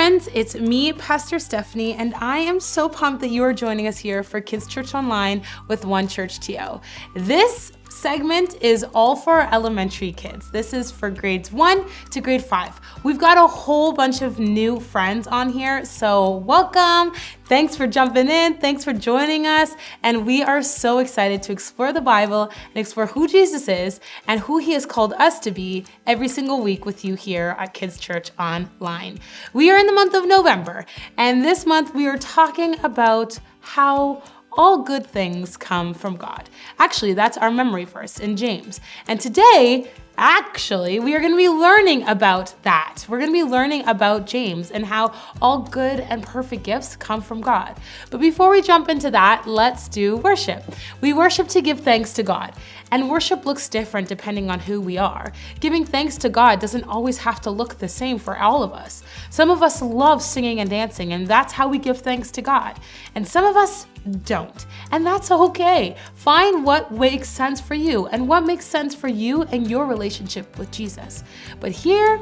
friends, it's me, Pastor Stephanie, and I am so pumped that you are joining us here for Kids Church Online with One Church TO. This segment is all for our elementary kids. This is for grades 1 to grade 5. We've got a whole bunch of new friends on here, so welcome. Thanks for jumping in. Thanks for joining us. And we are so excited to explore the Bible and explore who Jesus is and who he has called us to be every single week with you here at Kids Church Online. We are in the month of November, and this month we are talking about how all good things come from God. Actually, that's our memory verse in James. And today, we are going to be learning about that. We're going to be learning about James and how all good and perfect gifts come from God. But before we jump into that, let's do worship. We worship to give thanks to God. And worship looks different depending on who we are. Giving thanks to God doesn't always have to look the same for all of us. Some of us love singing and dancing, and that's how we give thanks to God. And some of us don't. And that's okay. Find what makes sense for you and what makes sense for you and your relationship with Jesus. But here,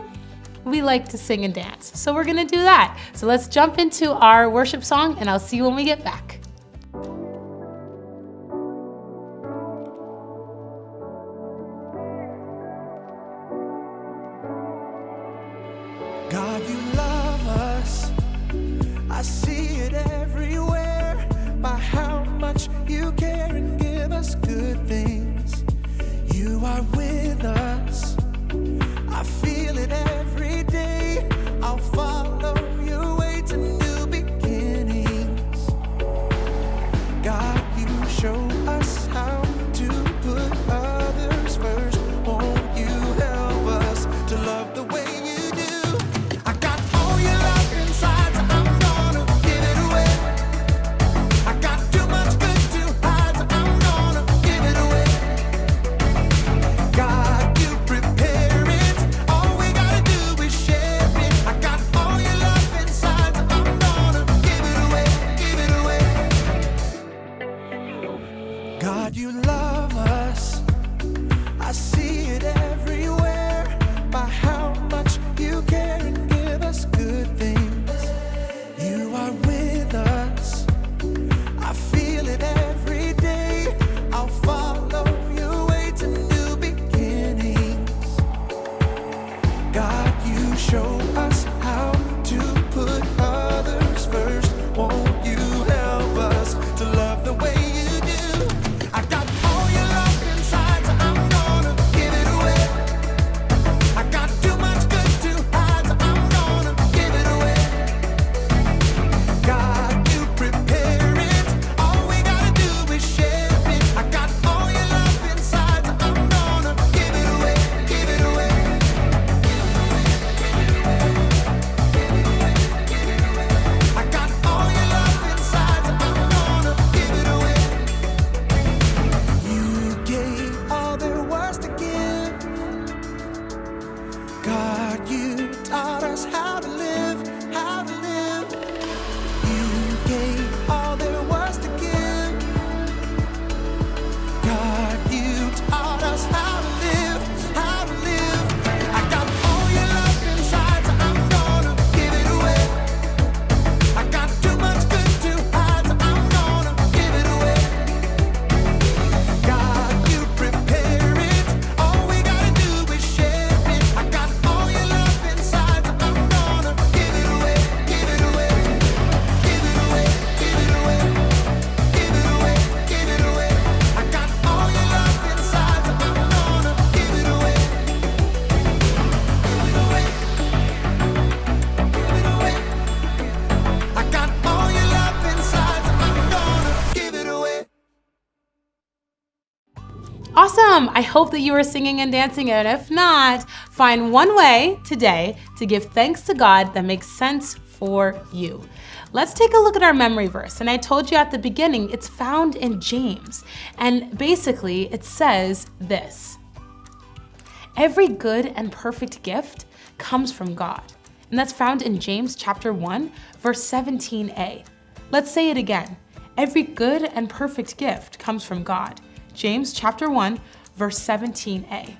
we like to sing and dance. So we're going to do that. So let's jump into our worship song, and I'll see you when we get back. God, you love us. I see it everywhere by how much you care and give us good things. You are with us. I feel it every day. I'll follow your way to new beginnings. God, you show us how to put others first. Won't you help us to love the way you do? I got all your love inside, so I'm gonna give it away. I got too much good to hide, so I'm gonna give it away. God, you prepare it. All we gotta do is share it. I got all your love inside, so I'm gonna give it away, give it away. God, you love us. I see it everywhere by how much you care and give us good things. You are with us. I feel it every day. I'll follow your way to new beginnings. God, you show us how to put others first. Won't you help us to love the way you do? I got all your love inside, so I'm gonna give it away. I got too much good to hide, so I'm gonna give it away. God, you prepare it. All we gotta do is share it. I got all your love inside, so I'm gonna give it away, give it away. I got all your love inside, so I'm gonna give it away. You gave all there was to give. God, you taught us how to live, how to live. You gave all there was to give. God, you taught us how to live, how to live. I got all your love inside, so I'm gonna give it away. I got too much good to hide, so I'm gonna give it away. God, you prepare it. All we gotta do is share it. I got all your love inside, so I'm gonna give it away, give it away, give it away, give it away, give it away, give it away. I got all your love inside, so I'm gonna give it away, give it away, give it away. I got all your love inside, so I'm gonna give it away. Awesome! I hope that you are singing and dancing, and if not, find one way today to give thanks to God that makes sense for you. Let's take a look at our memory verse. And I told you at the beginning, it's found in James. And basically, it says this: every good and perfect gift comes from God. And that's found in James chapter 1, verse 17a. Let's say it again. Every good and perfect gift comes from God. James chapter 1, verse 17a.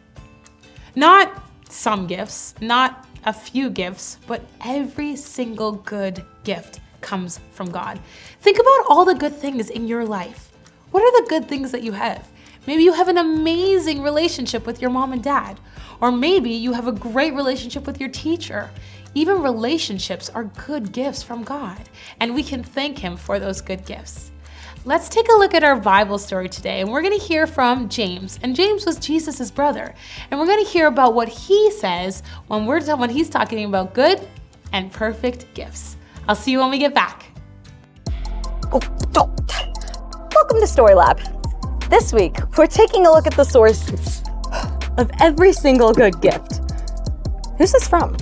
Not some gifts, not a few gifts, but every single good gift comes from God. Think about all the good things in your life. What are the good things that you have? Maybe you have an amazing relationship with your mom and dad, or maybe you have a great relationship with your teacher. Even relationships are good gifts from God, and we can thank Him for those good gifts. Let's take a look at our Bible story today, and we're going to hear from James. And James was Jesus' brother, and we're going to hear about what he says when he's talking about good and perfect gifts. I'll see you when we get back. Welcome to Story Lab. This week, we're taking a look at the source of every single good gift. Who's this from?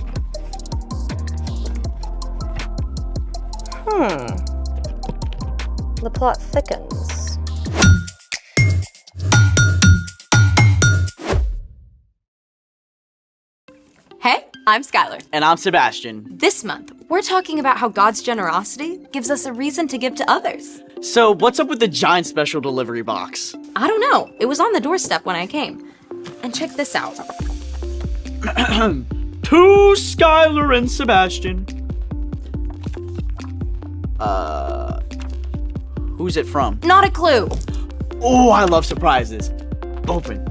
The plot thickens. Hey, I'm Skylar. And I'm Sebastian. This month, we're talking about how God's generosity gives us a reason to give to others. So, what's up with the giant special delivery box? I don't know. It was on the doorstep when I came. And check this out. To Skylar and Sebastian. Who's it from? Not a clue. Oh, I love surprises. Open.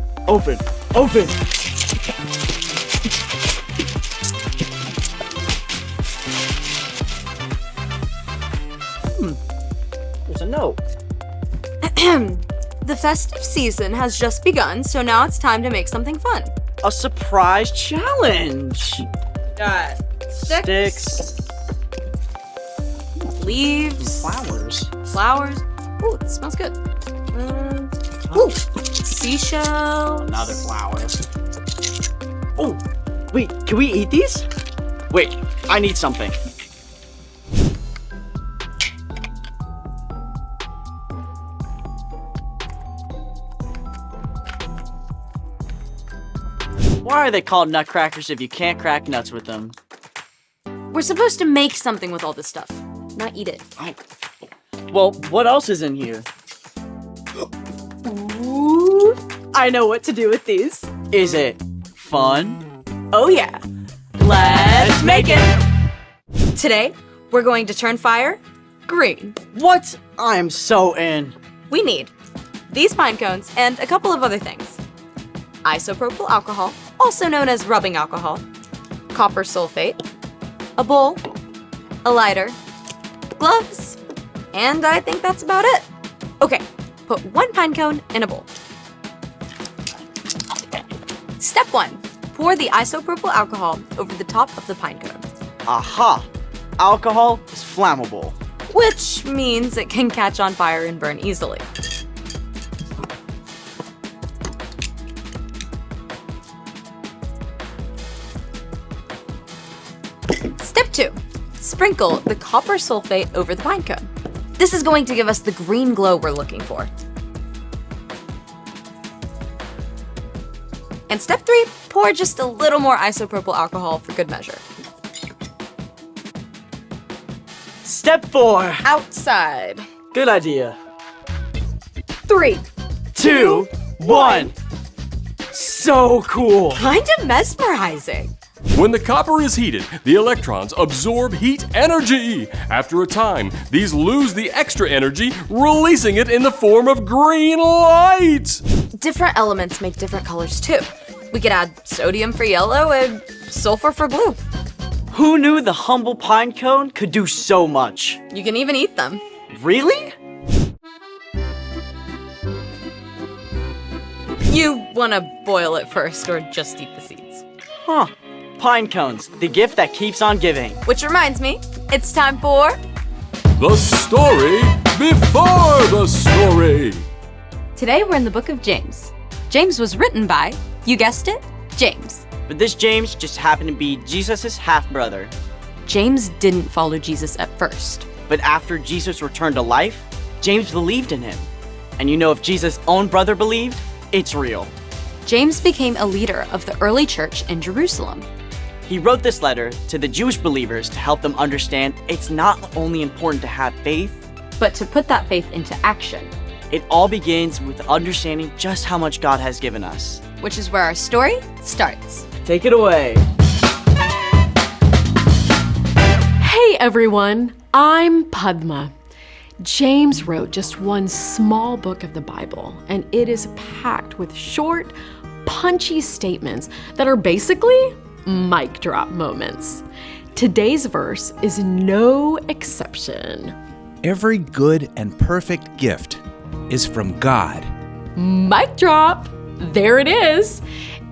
There's a note. The festive season has just begun, so now it's time to make something fun. A surprise challenge. Got Sticks. leaves, Flowers. Ooh, it smells good. Ooh, seashell. Another flower. Oh, wait, can we eat these? Wait, I need something. Why are they called nutcrackers if you can't crack nuts with them? We're supposed to make something with all this stuff, not eat it. Well, what else is in here? Ooh, I know what to do with these. Is it fun? Oh yeah. Let's make it! Today, we're going to turn fire green. What? I am so in. We need these pine cones and a couple of other things. Isopropyl alcohol, also known as rubbing alcohol, copper sulfate, a bowl, a lighter, gloves, and I think that's about it. Okay, put one pine cone in a bowl. Step 1, pour the isopropyl alcohol over the top of the pine cone, Aha! Alcohol is flammable. which means it can catch on fire and burn easily. Step 2, sprinkle the copper sulfate over the pine cone. This is going to give us the green glow we're looking for. And step 3, pour just a little more isopropyl alcohol for good measure. Step 4. Outside. Good idea. 3, 2, 1. So cool. kind of mesmerizing. When the copper is heated, the electrons absorb heat energy. After a time, these lose the extra energy, releasing it in the form of green light. Different elements make different colors too. We could add sodium for yellow and sulfur for blue. Who knew the humble pine cone could do so much? You can even eat them. Really? You want to boil it first or just eat the seeds. Huh. Pine cones, the gift that keeps on giving. Which reminds me, it's time for The story before the story. Today we're in the book of James. James was written by, you guessed it, James. But this James just happened to be Jesus' half-brother. James didn't follow Jesus at first. But after Jesus returned to life, James believed in him. And you know, if Jesus' own brother believed, it's real. James became a leader of the early church in Jerusalem. He wrote this letter to the Jewish believers to help them understand it's not only important to have faith, But to put that faith into action, It all begins with understanding just how much God has given us. Which is where our story starts. Take it away. Hey everyone, I'm Padma. James wrote just one small book of the Bible, and it is packed with short, punchy statements that are basically mic drop moments. Today's verse is no exception. Every good and perfect gift is from God. Mic drop! There it is.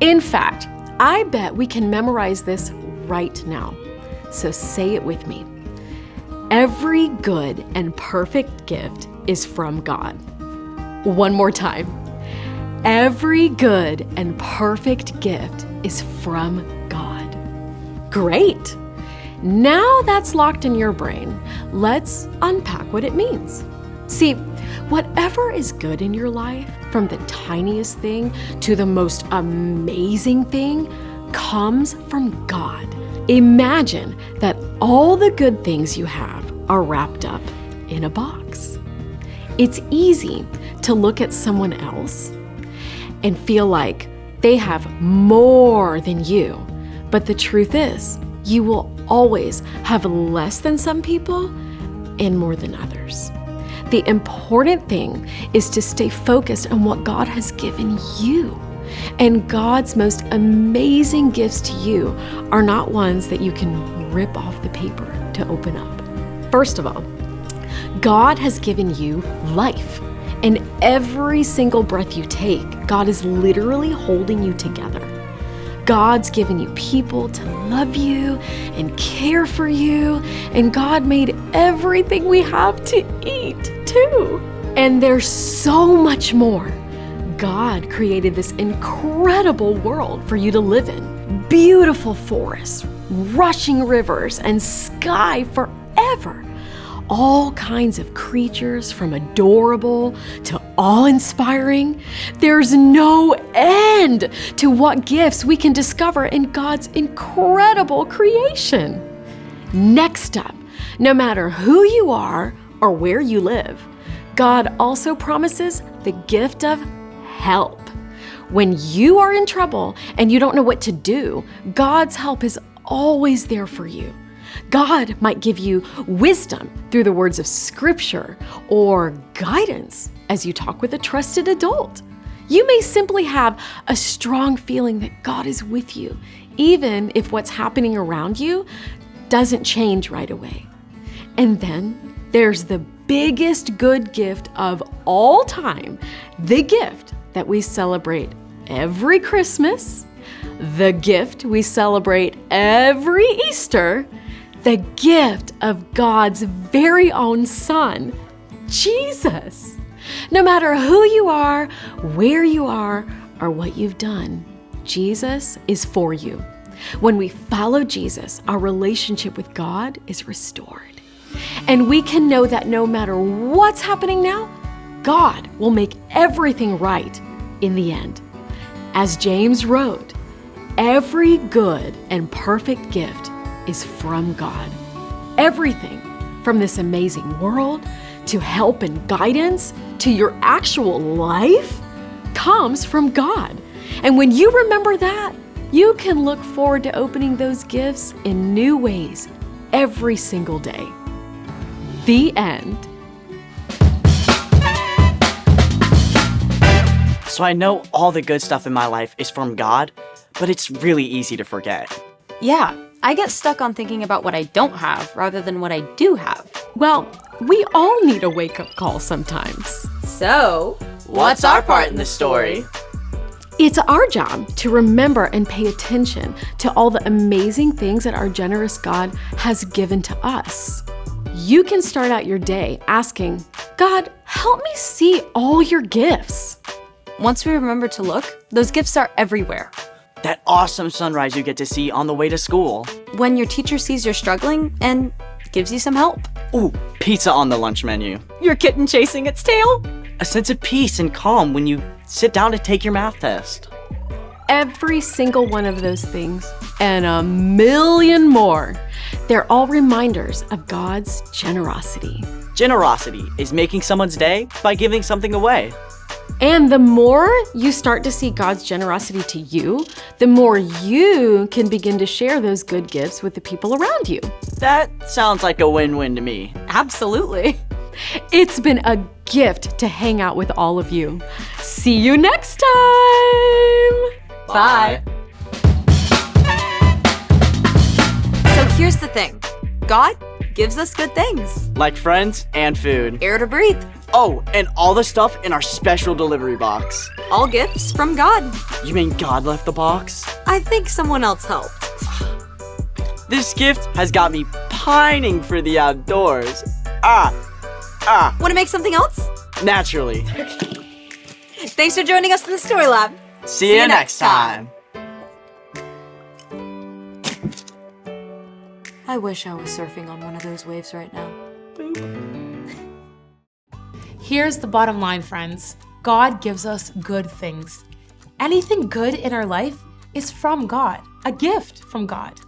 In fact, I bet we can memorize this right now. So say it with me. Every good and perfect gift is from God. One more time. Every good and perfect gift is from God. Great! Now that's locked in your brain, let's unpack what it means. See, whatever is good in your life, from the tiniest thing to the most amazing thing, comes from God. Imagine that all the good things you have are wrapped up in a box. It's easy to look at someone else and feel like they have more than you, but the truth is, you will always have less than some people and more than others. The important thing is to stay focused on what God has given you. And God's most amazing gifts to you are not ones that you can rip off the paper to open up. First of all, God has given you life. And every single breath you take, God is literally holding you together. God's given you people to love you and care for you, and God made everything we have to eat too. And there's so much more. God created this incredible world for you to live in. Beautiful forests, rushing rivers, and sky forever. All kinds of creatures, from adorable to awe-inspiring. There's no end to what gifts we can discover in God's incredible creation. Next up, no matter who you are or where you live, God also promises the gift of help. When you are in trouble and you don't know what to do, God's help is always there for you. God might give you wisdom through the words of Scripture or guidance as you talk with a trusted adult. You may simply have a strong feeling that God is with you, even if what's happening around you doesn't change right away. And then there's the biggest good gift of all time, the gift that we celebrate every Christmas, the gift we celebrate every Easter, the gift of God's very own Son, Jesus. No matter who you are, where you are, or what you've done, Jesus is for you. When we follow Jesus, our relationship with God is restored. And we can know that no matter what's happening now, God will make everything right in the end. As James wrote, every good and perfect gift is from God. Everything from this amazing world to help and guidance to your actual life comes from God. And when you remember that, you can look forward to opening those gifts in new ways every single day. The end. So I know all the good stuff in my life is from God, but it's really easy to forget. Yeah, I get stuck on thinking about what I don't have rather than what I do have. Well, we all need a wake-up call sometimes. So, What's our part in the story? It's our job to remember and pay attention to all the amazing things that our generous God has given to us. You can start out your day asking, God, help me see all your gifts. once we remember to look, those gifts are everywhere. That awesome sunrise you get to see on the way to school. When your teacher sees you're struggling and gives you some help. Ooh, pizza on the lunch menu. Your kitten chasing its tail. A sense of peace and calm when you sit down to take your math test. Every single one of those things, and a million more, they're all reminders of God's generosity. Generosity is making someone's day by giving something away. And the more you start to see God's generosity to you, the more you can begin to share those good gifts with the people around you. That sounds like a win-win to me. Absolutely. It's been a gift to hang out with all of you. See you next time. Bye. So here's the thing. God gives us good things. Like friends and food. Air to breathe. Oh, and all the stuff in our special delivery box. All gifts from God. You mean God left the box? I think someone else helped. This gift has got me pining for the outdoors. Want to make something else? Naturally. Thanks for joining us in the Story Lab. See you next time. I wish I was surfing on one of those waves right now. Here's the bottom line, friends. God gives us good things. Anything good in our life is from God, a gift from God.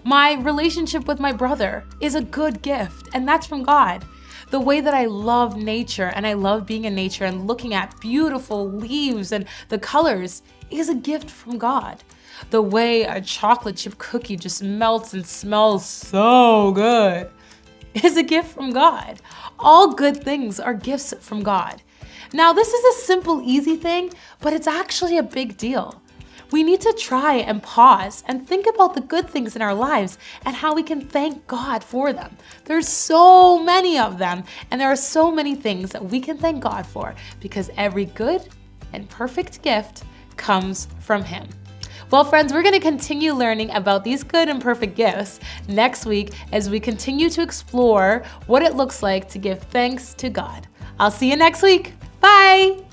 My relationship with my brother is a good gift, and that's from God. The way that I love nature and I love being in nature and looking at beautiful leaves and the colors is a gift from God. The way a chocolate chip cookie just melts and smells so good is a gift from God. All good things are gifts from God. Now, this is a simple, easy thing, but it's actually a big deal. We need to try and pause and think about the good things in our lives and how we can thank God for them. There's so many of them, and there are so many things that we can thank God for because every good and perfect gift comes from Him. Well, friends, we're going to continue learning about these good and perfect gifts next week as we continue to explore what it looks like to give thanks to God. I'll see you next week. Bye!